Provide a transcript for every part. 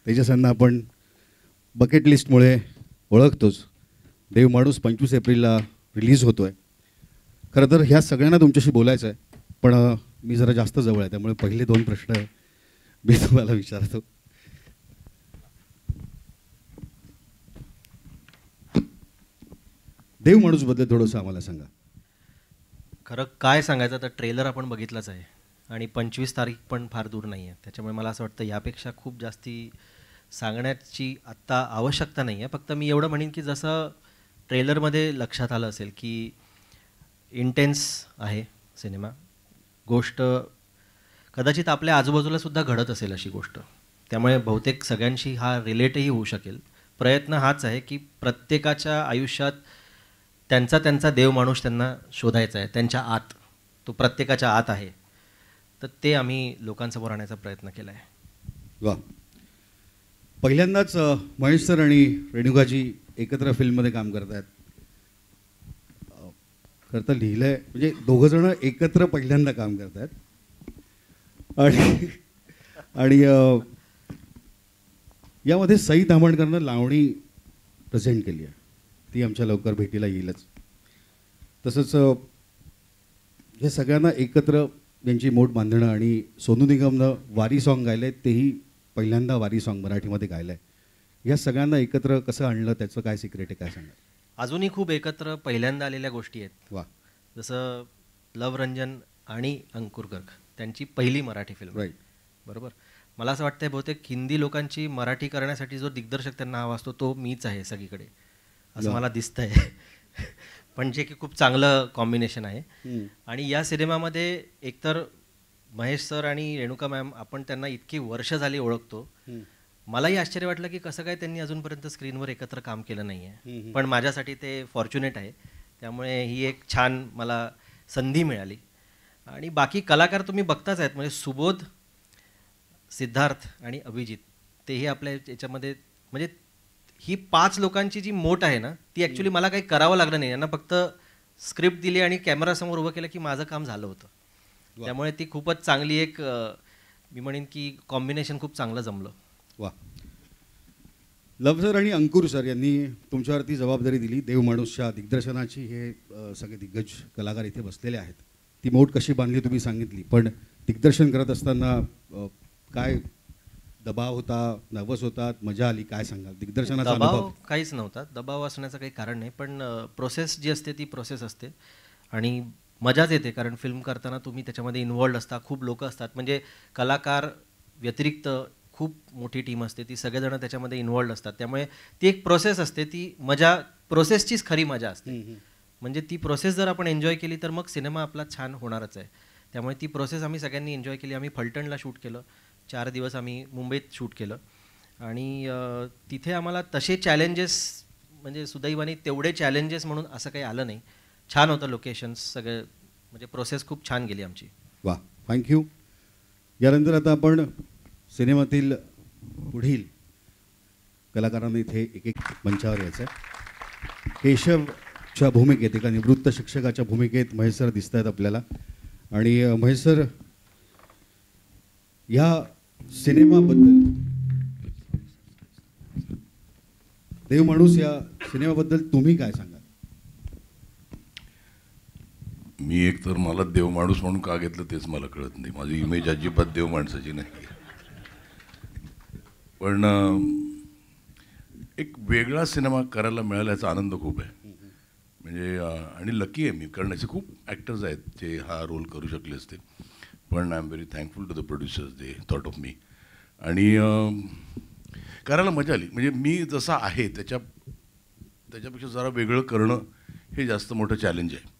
तेजसांना आपण बकेट लिस्टमुळे ओळखतोच. देव माणूस 25 एप्रिलला रिलीज होतो आहे. खरं तर ह्या सगळ्यांना तुमच्याशी बोलायचं आहे, पण मी जरा जास्त जवळ आहे, त्यामुळे पहिले 2 प्रश्न मी तुम्हाला विचारतो. देव माणूसबद्दल थोडंसं आम्हाला सांगा. खरं काय सांगायचं तर ट्रेलर आपण बघितलाच आहे आणि 25 तारीख पण फार दूर नाही आहे. त्याच्यामुळे मला असं वाटतं यापेक्षा खूप जास्ती सांगण्याची आत्ता आवश्यकता नाही आहे. फक्त मी एवढं म्हणेन की जसं ट्रेलरमध्ये लक्षात आलं असेल की इंटेन्स आहे सिनेमा. गोष्ट कदाचित आपल्या आजूबाजूलासुद्धा घडत असेल अशी गोष्ट, त्यामुळे बहुतेक सगळ्यांशी हा रिलेटही होऊ शकेल. प्रयत्न हाच आहे की प्रत्येकाच्या आयुष्यात त्यांचा त्यांचा देव माणूस त्यांना शोधायचा आहे, त्यांच्या आत, तो प्रत्येकाच्या आत आहे. तर ते आम्ही लोकांसमोर आणण्याचा प्रयत्न केला आहे. वा. पहिल्यांदाच महेश सर आणि रेणुकाजी एकत्र फिल्ममध्ये काम करत आहेत. खरं तर लिहिलं आहे म्हणजे दोघंजणं एकत्र पहिल्यांदा काम करत आहेत आणि यामध्ये सई तामणकरनं लावणी प्रेझेंट केली आहे. ती आमच्या लवकर भेटीला येईलच. तसंच हे सगळ्यांना एकत्र यांची मोठ बांधणं आणि सोनू निगमनं वारी सॉन्ग गायलं आहे, तेही पहिल्यांदा वारी सॉन्ग मराठीमध्ये गायलं आहे. या सगळ्यांना एकत्र कसं आणलं, त्याचं काय सिक्रेट आहे, काय सांगा. अजूनही खूप एकत्र पहिल्यांदा आलेल्या गोष्टी आहेत. वा. जसं लव रंजन आणि अंकुर गर्ग त्यांची पहिली मराठी फिल्म. राईट. बरोबर. मला असं वाटतं बहुतेक हिंदी लोकांची मराठी करण्यासाठी जो दिग्दर्शक त्यांना हवा असतो तो मीच आहे सगळीकडे, असं मला दिसतंय. पण जे की खूप चांगलं कॉम्बिनेशन आहे. आणि या सिनेमामध्ये एकतर महेश सर आणि रेणुका मॅम, आपण त्यांना इतकी वर्ष झाली ओळखतो. मलाही आश्चर्य वाटलं की कसं काय त्यांनी अजूनपर्यंत स्क्रीनवर एकत्र काम केलं नाही आहे. पण माझ्यासाठी ते फॉर्च्युनेट आहे. त्यामुळे ही एक छान मला संधी मिळाली. आणि बाकी कलाकार तुम्ही बघताच आहेत, म्हणजे सुबोध, सिद्धार्थ आणि अभिजित, तेही आपल्या याच्यामध्ये, म्हणजे ही 5 लोकांची जी मोठ आहे ना, ती ॲक्च्युली मला काही करावं लागलं नाही. यांना फक्त स्क्रिप्ट दिली आणि कॅमेरासमोर उभं केलं की माझं काम झालं होतं. त्यामुळे ती खूपच चांगली एक, मी म्हणेन की कॉम्बिनेशन खूप चांगलं जमलं. वा. लव सर आणि अंकुर सर यांनी तुमच्यावरती जबाबदारी दिली देव माणूसच्या दिग्दर्शनाची. हे सगळे दिग्गज कलाकार इथे बसलेले आहेत. ती मोठ कशी बांधली तुम्ही सांगितली, पण दिग्दर्शन करत असताना काय दबाव होता, नर्वस होतात, मजा आली, काय सांगाल दिग्दर्शनाचा अनुभव? दबाव काहीच नव्हता. दबाव असण्याचं काही कारण नाही, पण प्रोसेस जी असते ती प्रोसेस असते आणि मजाच येते. कारण फिल्म करताना तुम्ही त्याच्यामध्ये इन्वॉल्ड असता, खूप लोक असतात, म्हणजे कलाकार व्यतिरिक्त खूप मोठी टीम असते, ती सगळेजण त्याच्यामध्ये इन्वॉल्ड असतात. त्यामुळे ती एक प्रोसेस असते, ती मजा, प्रोसेसचीच खरी मजा असते. म्हणजे ती प्रोसेस जर आपण एन्जॉय केली तर मग सिनेमा आपला छान होणारच आहे. त्यामुळे ती प्रोसेस आम्ही सगळ्यांनी एन्जॉय केली. आम्ही फलटणला शूट केलं, 4 दिवस आम्ही मुंबईत शूट केलं आणि तिथे आम्हाला तसे चॅलेंजेस, म्हणजे सुदैवाने तेवढे चॅलेंजेस म्हणून असं काही आलं नाही. छान होतं लोकेशन्स सगळे, म्हणजे प्रोसेस खूप छान गेली आमची. वा, थँक्यू. यानंतर आता आपण सिनेमातील पुढील कलाकारांना इथे एक एक मंचावर यायचं आहे. केशवच्या भूमिकेत, एका निवृत्त शिक्षकाच्या भूमिकेत महेश सर दिसत आहेत आपल्याला. आणि महेश सर, या सिनेमाबद्दल, देव माणूस या सिनेमाबद्दल तुम्ही काय सांगाल? मी एक तर मला देव माणूस म्हणून का घेतलं तेच मला कळत नाही. माझी इमेज अजिबात देव माणसाची नाही. पण एक वेगळा सिनेमा करायला मिळाल्याचा आनंद खूप आहे. म्हणजे आणि लकी आहे मी, कारण असे खूप ॲक्टर्स आहेत जे हा रोल करू शकले असते. पण I am very thankful to the producers, they thought of me. आणि करायला मजा आली. म्हणजे मी जसा आहे त्याच्यापेक्षा जरा वेगळं करणं हे जास्त मोठं चॅलेंज आहे.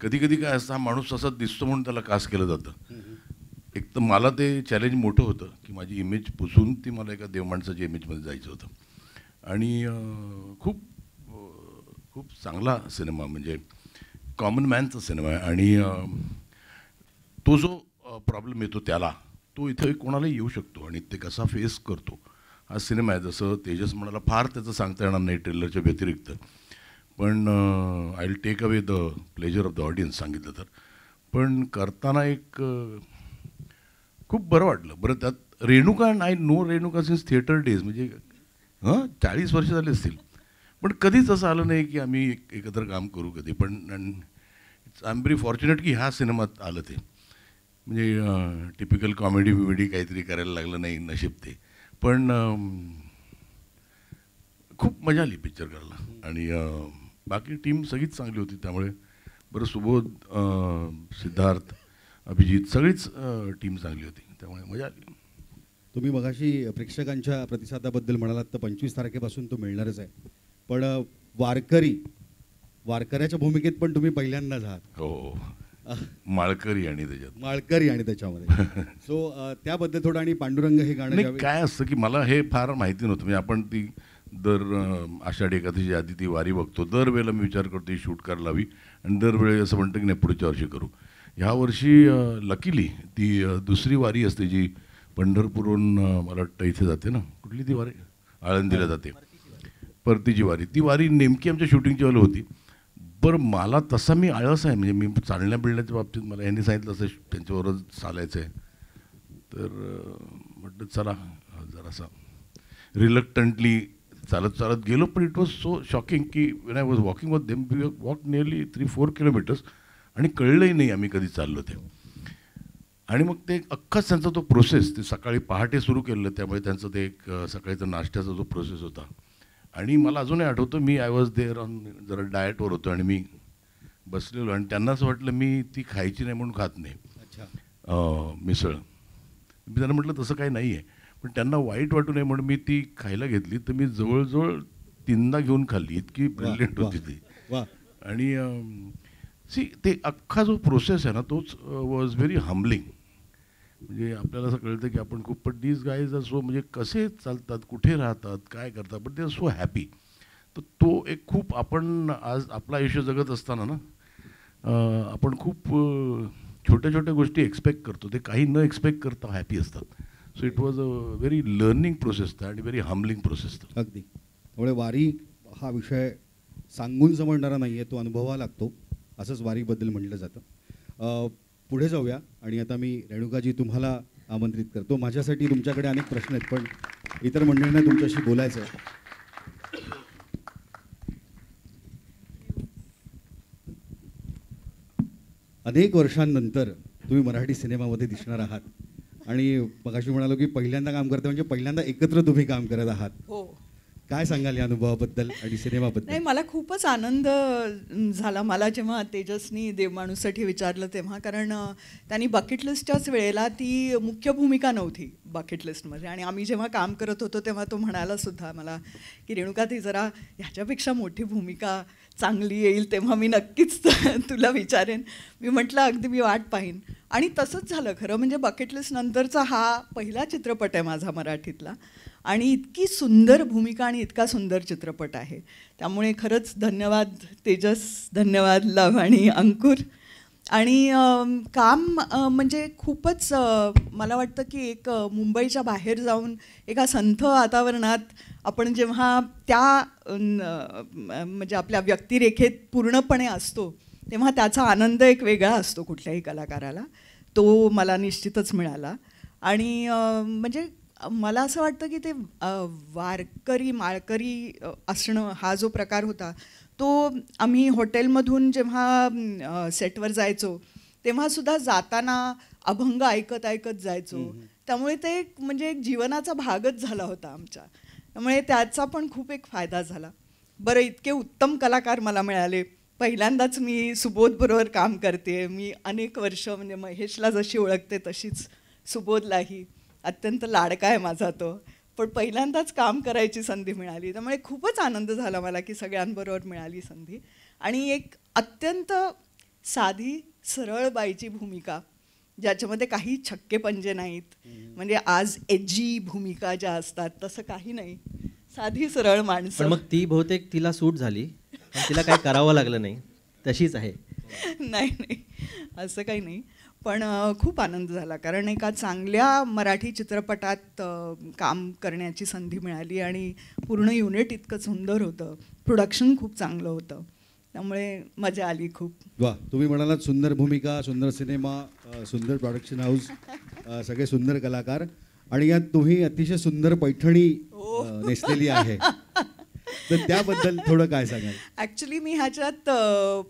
कधी कधी काय असतं, हा माणूस तसा दिसतो म्हणून त्याला कास्ट केलं जातं. एक तर मला ते चॅलेंज मोठं होतं की माझी इमेज पुसून ती मला एका देवमाणसाच्या इमेजमध्ये जायचं होतं. आणि खूप खूप चांगला सिनेमा, म्हणजे कॉमन मॅनचा सिनेमा आहे. आणि तो जो प्रॉब्लेम येतो त्याला, तो इथं कोणालाही येऊ शकतो आणि ते कसा फेस करतो हा सिनेमा आहे. जसं तेजस म्हणाला, फार त्याचं सांगता येणार नाही ट्रेलरच्या व्यतिरिक्त, पण I will take away the pleasure of the audience सांगितलं तर. पण करताना एक खूप बरं वाटलं. बरं, त्यात Renuka I know Renuka since theatre days, म्हणजे 40 वर्ष झाले असतील, पण कधीच असं आलं नाही की आम्ही एकत्र काम करू कधी. पण आय एम व्हेरी फॉर्च्युनेट की ह्या सिनेमात आलं ते, म्हणजे टिपिकल कॉमेडी बिमेडी काहीतरी करायला लागलं नाही, नशीब ते. पण खूप मजा आली पिक्चर करायला. आणि बाकी टीम सगळीच चांगली होती, त्यामुळे बरं सुबोध, सिद्धार्थ, अभिजित सगळीच टीम चांगली होती, त्यामुळे मजा आली. तुम्ही मगाशी प्रेक्षकांच्या प्रतिसादाबद्दल म्हणालात, तर 25 तारखेपासून तो मिळणारच आहे. पण वारकऱ्याच्या भूमिकेत पण तुम्ही पहिल्यांदाच आहात. हो, माळकरी आणि त्याच्यात माळकरी आणि त्याच्यामध्ये सो त्याबद्दल थोडं, आणि पांडुरंग हे गाणं नाही, काय असतं की मला हे फार माहिती नव्हतं. म्हणजे आपण ती दर आषाढी एकादशी आधी ती वारी बघतो, दरवेळेला मी विचार करतो ही शूट करायला हवी, आणि दरवेळी असं म्हणतं की नाही पुढच्या वर्षी करू. ह्या वर्षी लकीली ती दुसरी वारी असते जी पंढरपूरहून मला वाटतं इथे जाते ना, कुठली ती वारी, आळंदीला जाते, परतीची वारी. ती वारी नेमकी आमच्या शूटिंगच्या वेळेला होती. बरं मला तसा मी आळस आहे, म्हणजे मी चालण्या बिळण्याच्या बाबतीत मला यांनी सांगितलं असं त्यांच्याबरोबर चालायचं आहे, तर म्हटलं चला जरासा रिलक्टंटली चालत चालत गेलो. पण इट वॉज सो शॉकिंग की when I was walking with them, we walk nearly 3-4 kilometres, आणि कळलंही नाही आम्ही कधी चाललो ते. आणि मग ते अख्खाच त्यांचा तो प्रोसेस, ते सकाळी पहाटे सुरू केलेलं, त्यामुळे त्यांचं ते एक सकाळीचा नाश्त्याचा जो प्रोसेस होता. आणि मला अजूनही आठवतं, मी आय वॉज देअर ऑन, जरा डाएटवर होतो आणि मी बसलेलो, आणि त्यांना असं वाटलं मी ती खायची नाही म्हणून खात नाही. अच्छा. मिसळ. मी त्यांना म्हटलं तसं काही नाही आहे, पण त्यांना वाईट वाटू नये म्हणून मी ती खायला घेतली. तर मी जवळजवळ 3दा घेऊन खाल्ली, इतकी ब्रिलियंट होती ती. आणि ते अख्खा जो प्रोसेस आहे ना, तोच वॉज व्हेरी हम्बलिंग. म्हणजे आपल्याला असं कळतं की आपण खूप, पण दीज गाईज आर सो, म्हणजे कसे चालतात, कुठे राहतात, काय करतात, पण ते आर सो हॅपी. तर तो एक खूप, आपण आज आपलं आयुष्य जगत असताना ना, आपण खूप छोट्या छोट्या गोष्टी एक्सपेक्ट करतो, ते काही न एक्सपेक्ट करता हॅपी असतात. So it was a very learning process आणि व्हेरी हम्बलिंग प्रोसेस. अगदी. त्यामुळे वारी हा विषय सांगून समजणारा नाही आहे, तो अनुभवावा लागतो, असंच वारीबद्दल म्हटलं जातं. पुढे जाऊया, आणि आता मी रेणुकाजी तुम्हाला आमंत्रित करतो. माझ्यासाठी तुमच्याकडे अनेक प्रश्न आहेत, पण इतर मंडळींना तुमच्याशी बोलायचं आहे. अनेक वर्षांनंतर तुम्ही मराठी सिनेमामध्ये दिसणार आहात, आणि मगाशी म्हणालो की पहिल्यांदा काम करता, म्हणजे पहिल्यांदा एकत्र तुम्ही काम करत आहात. हो. काय सांगाल या अनुभवाबद्दल आणि सिनेमाबद्दल? नाही, मला खूपच आनंद झाला मला जेव्हा तेजसनी देवमाणूससाठी विचारलं तेव्हा, कारण त्यांनी बकेट लिस्टच्याच वेळेला ती मुख्य भूमिका नव्हती बकेट लिस्टमध्ये, आणि आम्ही जेव्हा काम करत होतो तेव्हा तो म्हणाला सुद्धा मला की रेणुका, ती जरा ह्याच्यापेक्षा मोठी भूमिका चांगली येईल तेव्हा मी नक्कीच तुला विचारेन. मी म्हटलं अगदी मी वाट पाहीन, आणि तसंच झालं खरं. म्हणजे बकेट लिस्ट नंतरचा हा पहिला चित्रपट आहे माझा मराठीतला, आणि इतकी सुंदर भूमिका आणि इतका सुंदर चित्रपट आहे. त्यामुळे खरंच धन्यवाद तेजस, धन्यवाद लव आणि अंकुर. आणि काम म्हणजे खूपच मला वाटतं की एक मुंबईच्या बाहेर जाऊन एका संथ वातावरणात आपण जेव्हा त्या म्हणजे आपल्या व्यक्तिरेखेत पूर्णपणे असतो, तेव्हा त्याचा आनंद एक वेगळा असतो कुठल्याही कलाकाराला. तो मला निश्चितच मिळाला. आणि म्हणजे मला असं वाटतं की ते वारकरी माळकरी असणं हा जो प्रकार होता, तो आम्ही हॉटेलमधून जेव्हा सेटवर जायचो तेव्हासुद्धा जाताना अभंग ऐकत ऐकत जायचो. त्यामुळे ते म्हणजे एक जीवनाचा भागच झाला होता आमच्या. त्यामुळे त्याचा पण खूप एक फायदा झाला. बरं, इतके उत्तम कलाकार मला मिळाले. पहिल्यांदाच मी सुबोधबरोबर काम करते. मी अनेक वर्ष म्हणजे महेशला जशी ओळखते तशीच सुबोधलाही. अत्यंत लाडका आहे माझा तो, पण पहिल्यांदाच काम करायची संधी मिळाली. त्यामुळे खूपच आनंद झाला मला की सगळ्यांबरोबर मिळाली संधी. आणि एक अत्यंत साधी सरळ बाईची भूमिका, ज्याच्यामध्ये काही छक्के पंजे नाहीत. म्हणजे आज एजी भूमिका ज्या असतात तसं काही नाही, साधी सरळ माणसं. पण मग ती बहुतेक तिला सूट झाली, तिला काय करावं लागलं नाही, तशीच आहे. नाही नाही, असं काही नाही. पण खूप आनंद झाला, कारण एका चांगल्या मराठी चित्रपटात काम करण्याची संधी मिळाली, आणि पूर्ण युनिट इतकं सुंदर होतं, प्रोडक्शन खूप चांगलं होतं. त्यामुळे मजा आली खूप. वा, तुम्ही म्हणालात सुंदर भूमिका, सुंदर सिनेमा, सुंदर प्रोडक्शन हाऊस, सगळे सुंदर कलाकार. आणि यात तुम्ही अतिशय सुंदर पैठणी नेसलेली आहे, तर त्याबद्दल थोडं काय सांगाल? ॲक्च्युली मी ह्याच्यात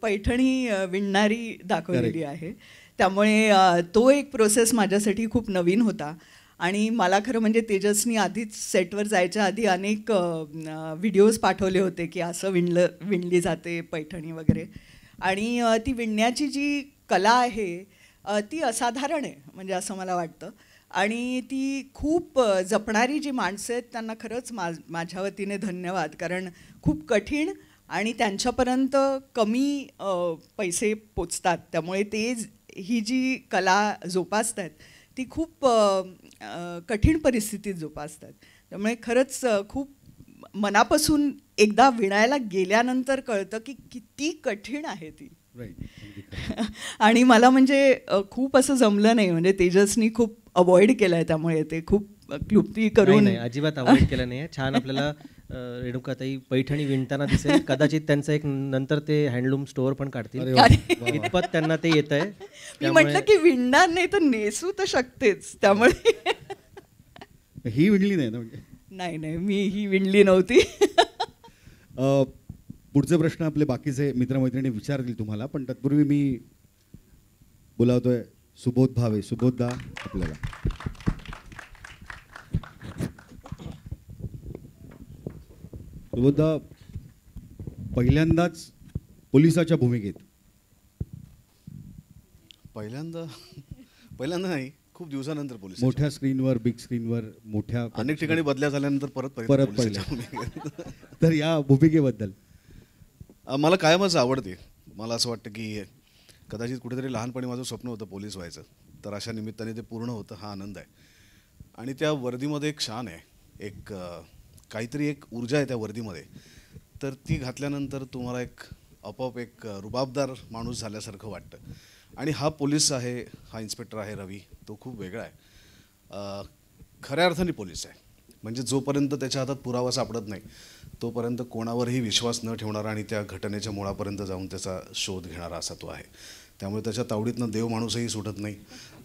पैठणी विणणारी दाखवलेली Correct. आहे, त्यामुळे तो एक प्रोसेस माझ्यासाठी खूप नवीन होता. आणि मला खरं म्हणजे तेजसनी आधीच सेटवर जायच्या आधी अनेक व्हिडिओज पाठवले होते की असं विणली जाते पैठणी वगैरे. आणि ती विणण्याची जी कला आहे ती असाधारण आहे, म्हणजे असं मला वाटतं. आणि ती खूप जपणारी जी माणसं आहेत त्यांना खरंच माझ्या वतीने धन्यवाद, कारण खूप कठीण आणि त्यांच्यापर्यंत कमी पैसे पोचतात, त्यामुळे ते ही जी कला जोपासतात ती खूप कठीण परिस्थितीत जोपासतात. त्यामुळे खरंच खूप मनापासून एकदा विणायला गेल्यानंतर कळतं की किती कठीण आहे ती. आणि मला म्हणजे खूप असं जमलं नाही, म्हणजे तेजसनी खूप अवॉइड केलं आहे, त्यामुळे ते खूप क्लुप्ती करून नाही, अजिबात अवॉइड केलं नाही. छान आपल्याला रेणुकाताई पैठणी विणताना दिसेल. कदाचित त्यांचं एक नंतर ते हँडलूम स्टोअर पण काढतील, इतपत त्यांना ते येत आहे. मी म्हटलं की विणणार नाही तर नेसू तर शकतेच, त्यामुळे ही विणली नाही ना म्हणजे? नाही, मी ही विणली नव्हती. पुढचे प्रश्न आपले बाकीचे मित्रमैत्रिणी विचारतील तुम्हाला, पण तत्पूर्वी मी बोलावतोय सुबोध भावे. सुबोधदा आपल्याला. सुबोधदा, पहिल्यांदाच पोलिसाच्या भूमिकेत. पहिल्यांदा नाही, खूप दिवसानंतर पोलीस. मोठ्या स्क्रीनवर, बिग स्क्रीनवर, मोठ्या अनेक ठिकाणी बदल्या झाल्यानंतर परत पहिल्या. तर या भूमिकेबद्दल मला कायमच आवडते. मला असं वाटतं की कदाचित कुठेतरी लहानपणी माझं स्वप्न होतं पोलीस व्हायचं, तर अशा निमित्ताने ते पूर्ण होतं, हा आनंद आहे. आणि त्या वर्दीमध्ये एक शान आहे, एक काहीतरी एक ऊर्जा आहे त्या वर्दीमध्ये, तर ती घातल्यानंतर तुम्हाला एक आपोआप एक रुबाबदार माणूस झाल्यासारखं वाटतं. आणि हा पोलीस आहे, हा इन्स्पेक्टर आहे रवी, तो खूप वेगळा आहे. खऱ्या अर्थाने पोलीस आहे, म्हणजे जोपर्यंत त्याच्या हातात पुरावा सापडत नाही तोपर्यंत कोणावरही विश्वास न ठेवणारा आणि त्या घटनेच्या मुळापर्यंत जाऊन त्याचा शोध घेणारा असा तो आहे. त्यामुळे त्याच्या तावडीतनं देव माणूसही सुटत नाही,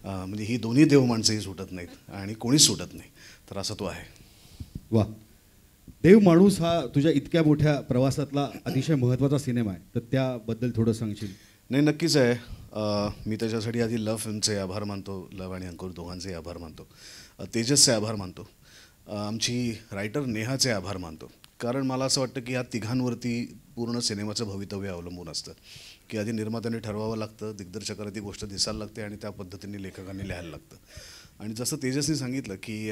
म्हणजे ही दोन्ही देव माणसंही सुटत नाहीत आणि कोणीच सुटत नाही, तर असा तो आहे. वा. देव माणूस हा तुझ्या इतक्या मोठ्या प्रवासातला अतिशय महत्त्वाचा सिनेमा आहे, तर त्याबद्दल थोडं सांगशील? नाही, नक्कीच आहे. मी त्याच्यासाठी आधी लव फिल्मचे आभार मानतो, लव आणि अंकुर दोघांचे आभार मानतो, तेजसचे आभार मानतो, आमची रायटर नेहाचे आभार मानतो. कारण मला असं वाटतं की ह्या तिघांवरती पूर्ण सिनेमाचं भवितव्य अवलंबून असतं, की आधी निर्मात्याने ठरवावं लागतं, दिग्दर्शकाला ती गोष्ट दिसायला लागते आणि त्या पद्धतीने लेखकांनी लिहायला लागतं. आणि जसं तेजसने सांगितलं की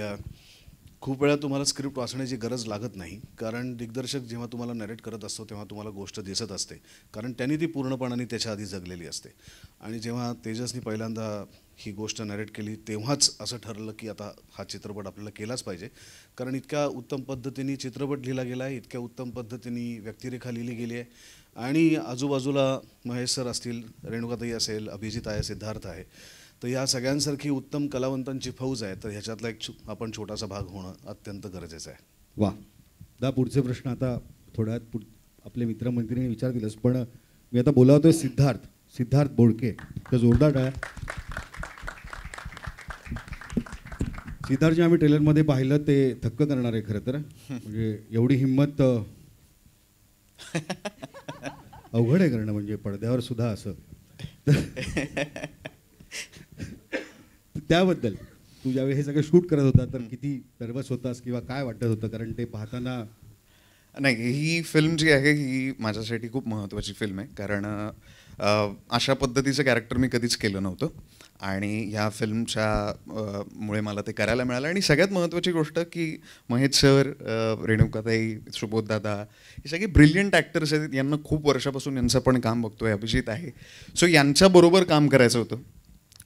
खूप वेळा तुम्हाला स्क्रिप्ट वाचण्याची गरज लागत नाही, कारण दिग्दर्शक जेव्हा तुम्हाला नरेट करत असतो तेव्हा तुम्हाला गोष्ट दिसत असते, कारण त्यांनी ती पूर्णपणाने त्याच्या आधी जगलेली असते. आणि जेव्हा तेजसनी पहिल्यांदा ही गोष्ट नरेट केली तेव्हाच असं ठरलं की आता हा चित्रपट आपल्याला केलाच पाहिजे, कारण इतक्या उत्तम पद्धतीने चित्रपट लिहिला गेला आहे, इतक्या उत्तम पद्धतीने व्यक्तिरेखा लिहिली गेली आहे, आणि आजूबाजूला महेश सर असतील, रेणुकाताई असेल, अभिजित आहे, सिद्धार्थ आहे, तर या सगळ्यांसारखी उत्तम कलावंतांची फौज आहे, तर ह्याच्यातला एक आपण छोटासा भाग होणं अत्यंत गरजेचं आहे. वा. पुढचे प्रश्न आता थोड्या आपले मित्रमंत्रिणी विचारतीलच, पण मी आता बोलावतोय सिद्धार्थ बोडके. तर जोरदार टाळ्या. सिद्धार्थ जे आम्ही ट्रेलरमध्ये पाहिलं ते थक्क करणार आहे खरं तर, म्हणजे एवढी हिंमत अवघड आहे करणं, म्हणजे पडद्यावर सुद्धा असं. त्याबद्दल तू ज्यावेळी हे सगळं शूट करत होता तर किती नर्वस होतास किंवा काय वाटत होतं, कारण ते पाहताना? नाही, ही फिल्म जी आहे ही माझ्यासाठी खूप महत्त्वाची फिल्म आहे, कारण अशा पद्धतीचं कॅरेक्टर मी कधीच केलं नव्हतं आणि ह्या फिल्मच्या मुळे मला ते करायला मिळालं. आणि सगळ्यात महत्त्वाची गोष्ट की महेश सर, रेणुकाताई, सुबोध दादा हे सगळे ब्रिलियंट ॲक्टर्स आहेत, यांना खूप वर्षापासून यांचं पण काम बघतोय, अभिजित आहे, सो यांच्याबरोबर काम करायचं होतं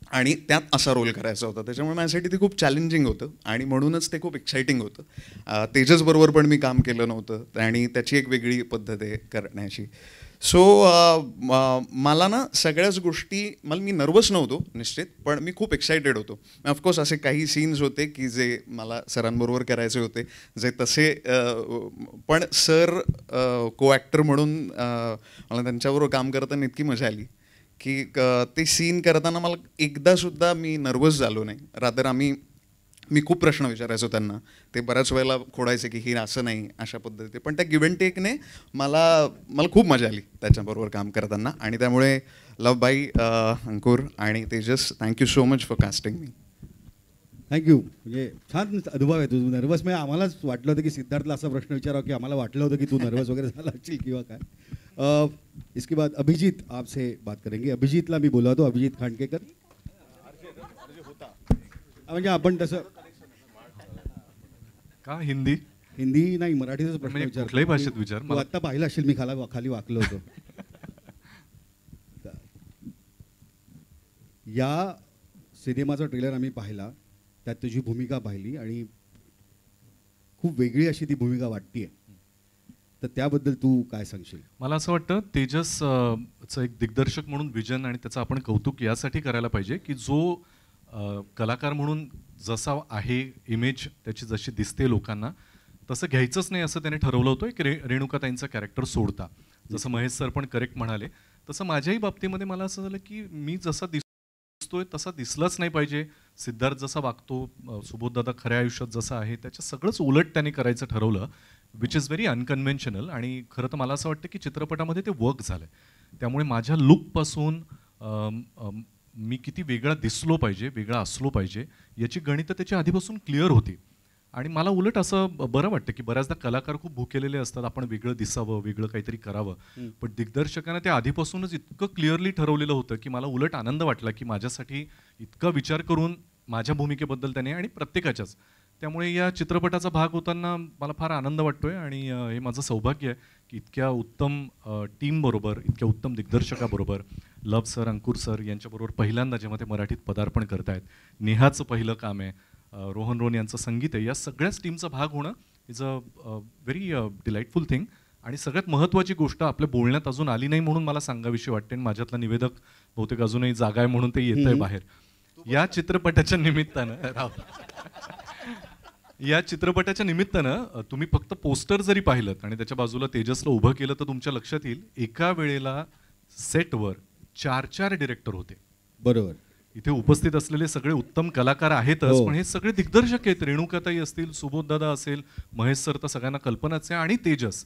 आणि त्यात असा रोल करायचा होता, त्याच्यामुळे माझ्यासाठी ते खूप चॅलेंजिंग होतं आणि म्हणूनच ते खूप एक्सायटिंग होतं. तेजसबरोबर पण मी काम केलं नव्हतं आणि त्याची एक वेगळी पद्धत आहे करण्याची. सो मला ना सगळ्याच गोष्टी, मी नर्वस नव्हतो निश्चित, पण मी खूप एक्सायटेड होतो. ऑफकोर्स असे काही सीन्स होते की जे मला सरांबरोबर करायचे होते, जे तसे पण सर को ॲक्टर म्हणून मला त्यांच्याबरोबर काम करताना इतकी मजा आली की ते सीन करताना मला एकदासुद्धा मी नर्वस झालो नाही. रादर आम्ही मी खूप प्रश्न विचारायचो त्यांना. ते बऱ्याच वेळेला खोडायचे की ही असं नाही, अशा पद्धती. पण त्या गिव्ह अँड टेकने मला खूप मजा आली त्याच्याबरोबर काम करताना. आणि त्यामुळे लव बाई, अंकुर आणि Tejas, thank you so much for casting me. Thank you. म्हणजे छान अनुभव आहे तुझं. नर्वस म्हणजे आम्हालाच वाटलं होतं की सिद्धार्थला असा प्रश्न विचारावा, की आम्हाला वाटलं होतं की तू नर्वस वगैरे झाला असशील किंवा काय. इसके बाद अभिजीत आपसे बात करेंगे. अभिजीतला मी बोलावतो, अभिजीत खांडकेकर. म्हणजे आपण तसं का हिंदी हिंदी नाही, मराठीचाच प्रश्न म्हणजे विचार. कुठल्याही भाषेत विचार. तू आत्ता पाहिलं असेल मी खाली वाकलो होतो. या सिनेमाचा ट्रेलर आम्ही पाहिला, त्यात तुझी भूमिका पाहिली आणि खूप वेगळी अशी ती भूमिका वाटतीये. तर त्याबद्दल तू काय सांगशील? मला असं वाटतं तेजस चं एक दिग्दर्शक म्हणून विजन आणि त्याचं आपण कौतुक यासाठी करायला पाहिजे की जो कलाकार म्हणून जसा आहे, इमेज त्याची जशी दिसते लोकांना, तसं घ्यायचंच नाही असं त्याने ठरवलं होतं. एक रेणुकाताईंचं कॅरेक्टर सोडता, जसं महेश सर पण करेक्ट म्हणाले, तसं माझ्याही बाबतीमध्ये मला असं झालं की मी जसा दिसतोय तसा दिसलाच नाही पाहिजे. सिद्धार्थ जसा वागतो, सुबोधदादा खऱ्या आयुष्यात जसा आहे, त्याच्या सगळंच उलट त्याने करायचं ठरवलं, विच इज व्हेरी अनकन्व्हेन्शनल. आणि खरं तर मला असं वाटतं की चित्रपटामध्ये ते वर्क झालं. त्यामुळे माझ्या लुकपासून मी किती वेगळा दिसलो पाहिजे, वेगळा असलो पाहिजे, याची गणितं त्याची आधीपासून क्लिअर होती. आणि मला उलट असं बरं वाटतं की बऱ्याचदा कलाकार खूप भुकेलेले असतात, आपण वेगळं दिसावं, वेगळं काहीतरी करावं. पण दिग्दर्शकांना ते आधीपासूनच इतकं क्लिअरली ठरवलेलं होतं की मला उलट आनंद वाटला की माझ्यासाठी इतका विचार करून माझ्या भूमिकेबद्दल त्याने, आणि प्रत्येकाच्याच. त्यामुळे या चित्रपटाचा भाग होताना मला फार आनंद वाटतोय. आणि हे माझं सौभाग्य आहे की इतक्या उत्तम टीमबरोबर, इतक्या उत्तम दिग्दर्शकाबरोबर, लव सर, अंकुर सर यांच्याबरोबर पहिल्यांदा जेव्हा ते मराठीत पदार्पण करतायत, नेहाचं पहिलं काम आहे, रोहन रोन यांचं संगीत आहे, या सगळ्याच टीमचा भाग होणं is a very delightful thing. आणि सगळ्यात महत्त्वाची गोष्ट आपल्या बोलण्यात अजून आली नाही म्हणून मला सांगावीशी वाटते, आणि माझ्यातला निवेदक बहुतेक अजूनही जागा आहे म्हणून ते येतंय बाहेर. या चित्रपटाच्या निमित्तानं तुम्ही फक्त पोस्टर जरी पाहिलं आणि त्याच्या बाजूला तेजसला उभं केलं तर तुमच्या लक्षात येईल एका वेळेला सेटवर 4 डिरेक्टर होते. बरोबर. इथे उपस्थित असलेले सगळे उत्तम कलाकार आहेतच, पण हे सगळे दिग्दर्शक आहेत. रेणुकाताई असतील, सुबोधदादा असेल, महेश सर तर सगळ्यांना कल्पनाच आहे, आणि तेजस.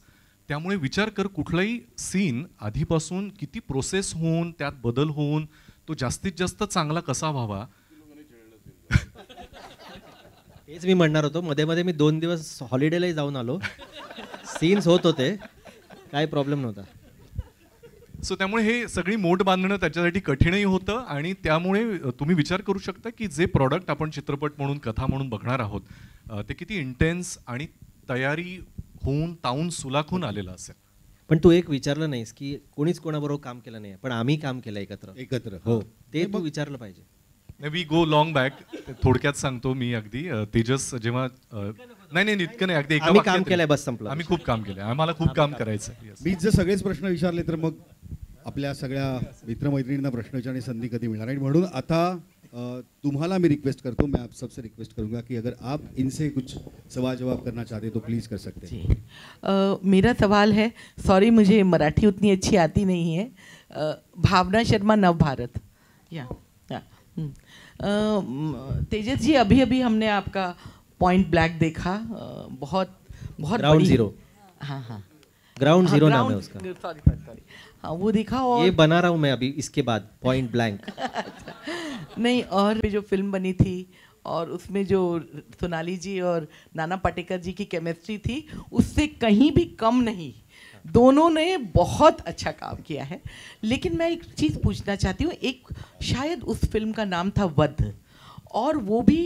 त्यामुळे विचार कर, कुठलाही सीन आधीपासून किती प्रोसेस होऊन, त्यात बदल होऊन तो जास्तीत जास्त चांगला कसा व्हावा. हेच मी म्हणणार होतो. मध्ये मध्ये मी 2 दिवस हॉलिडेलाही जाऊन आलो. सीन्स होत होते, काही प्रॉब्लेम नव्हता. सो त्यामुळे हे सगळी मोड बांधणं त्याच्यासाठी कठीणही होतं. आणि त्यामुळे तुम्ही विचार करू शकता की जे प्रॉडक्ट आपण चित्रपट म्हणून, कथा म्हणून बघणार आहोत, ते किती इंटेन्स आणि तयारी होऊन, तावून, सुलाखून आलेलं असेल. पण तू एक विचारलं नाहीस की कोणीच कोणाबरोबर काम केलं नाही, पण आम्ही काम केलं एकत्र. हो, ते तू विचारलं पाहिजे. We go long back. थोडक्यात सांगतो मी अगदी. तेजस जेव्हा नाही इतकं नाही, अगदी आम्ही काम केलंय, बस संपलं. आम्ही खूप काम केलंय, आम्हाला खूप काम करायचं. मी जर सगळेच प्रश्न विचारले तर मग आपल्या सगळ्या मित्रमैत्रिणींना प्रश्न विचारण्याची संधी कधी मिळणार. आणि म्हणून आता तुम्हाला मी रिक्वेस्ट करतो, मैं आप सबसे रिक्वेस्ट करूंगा कि अगर आप इनसे कुछ सवाल जवाब करना चाहते तो प्लीज़ कर सकते हैं. मेरा सवाल है, सॉरी मुझे मराठी उतनी अच्छी आती नहीं है. भावना शर्मा, नव भारत. या तेजस जी, अभी अभी हमने आपका पॉइंट ब्लैक देखा. बहुत बहुत ग्राउंड बड़ी- जीरो. हाँ ग्राउंड जीरो नाम है उसका. सॉरी हाँ, वो देखा. और ये बना रहा हूँ मैं अभी इसके बाद, पॉइंट ब्लैंक. नहीं, और जो फिल्म बनी थी और उसमें जो सोनाली जी और नाना पाटेकर जी की केमिस्ट्री थी, उससे कहीं भी कम नहीं. दोनों ने बहुत अच्छा काम किया है. लेकिन मैं एक चीज़ पूछना चाहती हूँ. एक शायद उस फिल्म का नाम था वध, और वो भी